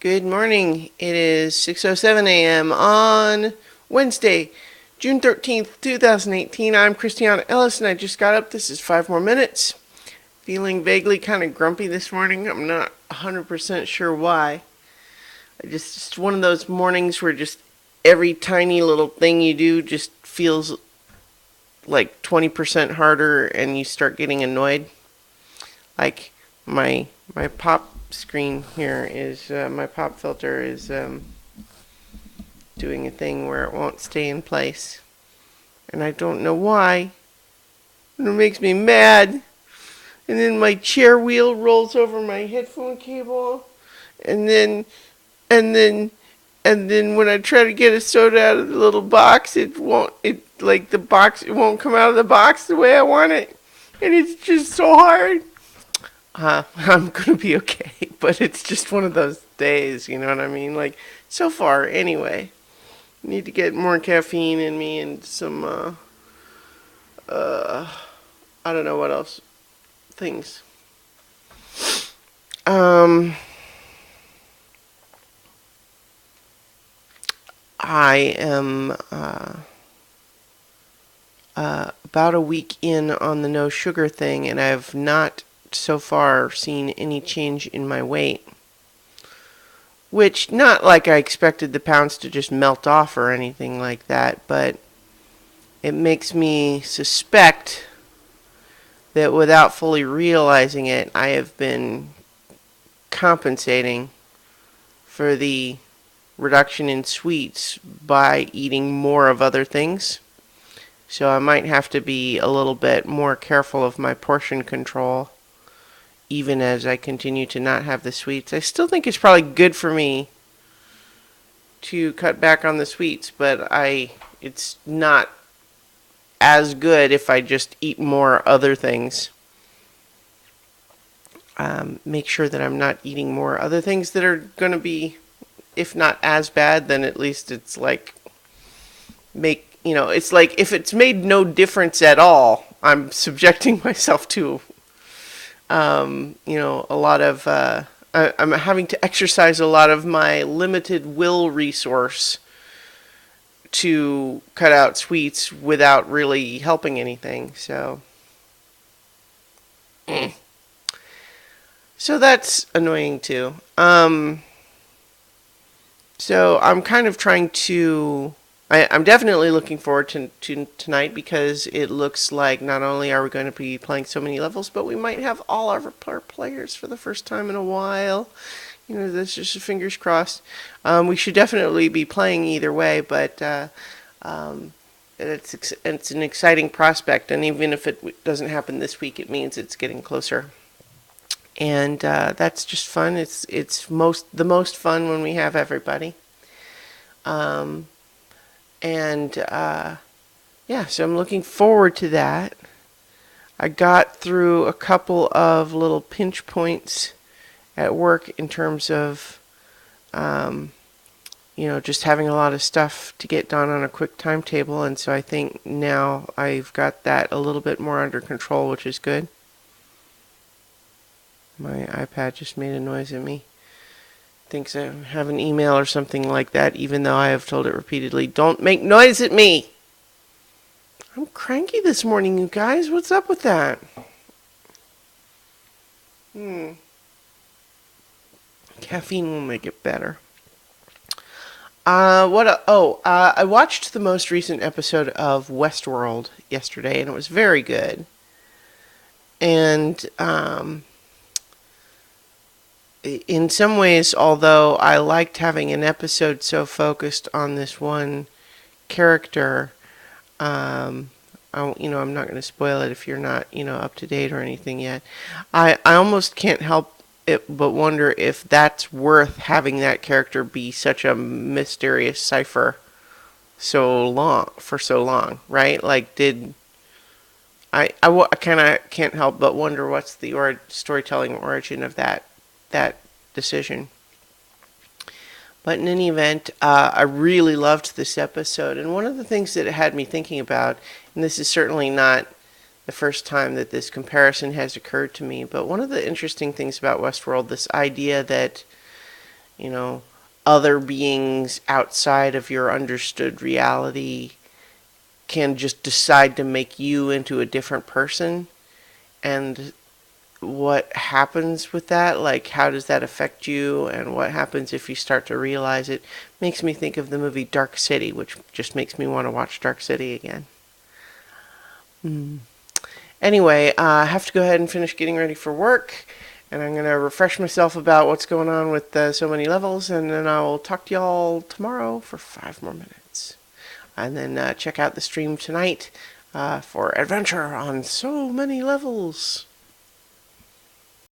Good morning. It is 6:07 a.m. on Wednesday, June 13th, 2018. I'm Christiana Ellis and I just got up. This is 5 more minutes. Feeling vaguely kind of grumpy this morning. I'm not 100% sure why. Just one of those mornings where just every tiny little thing you do just feels like 20% harder and you start getting annoyed. Like my pop screen here is my pop filter is doing a thing where it won't stay in place, and I don't know why. And it makes me mad. And then my chair wheel rolls over my headphone cable, and then and then and then when I try to get a soda out of the little box, it won't. It like the box, it won't come out of the box the way I want it, and it's just so hard. I'm gonna be okay, but it's just one of those days, you know what I mean? Like, so far, anyway. Need to get more caffeine in me and some, uh, I don't know what else. Things. Um, I am, about a week in on the no sugar thing, and I've not so far seen any change in my weight. Which, not like I expected the pounds to just melt off or anything like that, but it makes me suspect that without fully realizing it, I have been compensating for the reduction in sweets by eating more of other things. So I might have to be a little bit more careful of my portion control, even as I continue to not have the sweets. I still think it's probably good for me to cut back on the sweets, but it's not as good if I just eat more other things. Make sure that I'm not eating more other things that are going to be, if not as bad, then at least it's like, it's like if it's made no difference at all, I'm subjecting myself to a lot of, I'm having to exercise a lot of my limited will resource to cut out sweets without really helping anything. So that's annoying too. So I'm kind of trying to. I'm definitely looking forward to tonight because it looks like not only are we going to be playing so many levels, but we might have all our players for the first time in a while. That's just fingers crossed. We should definitely be playing either way, but it's an exciting prospect, and even if it doesn't happen this week, it means it's getting closer. And that's just fun. It's the most fun when we have everybody. Yeah, so I'm looking forward to that. I got through a couple of little pinch points at work in terms of, just having a lot of stuff to get done on a quick timetable, and so I think now I've got that a little bit more under control, which is good. My iPad just made a noise at me. Thinks I have an email or something like that, even though I have told it repeatedly, don't make noise at me! I'm cranky this morning, you guys. What's up with that? Caffeine will make it better. I watched the most recent episode of Westworld yesterday, and it was very good. And, in some ways, although I liked having an episode so focused on this one character, I'm not going to spoil it if you're not, up to date or anything yet. I almost can't help it but wonder if that's worth having that character be such a mysterious cipher for so long, right? Like, I kind of can't help but wonder what's the storytelling origin of that decision. But in any event, I really loved this episode. And one of the things that it had me thinking about, and this is certainly not the first time that this comparison has occurred to me, but one of the interesting things about Westworld, this idea that you know, other beings outside of your understood reality can just decide to make you into a different person. And what happens with that, like how does that affect you, and what happens if you start to realize it, makes me think of the movie Dark City, which just makes me want to watch Dark City again. Anyway, I have to go ahead and finish getting ready for work, and I'm going to refresh myself about what's going on with so many levels, and then I'll talk to y'all tomorrow for 5 more minutes. And then check out the stream tonight for adventure on so many levels.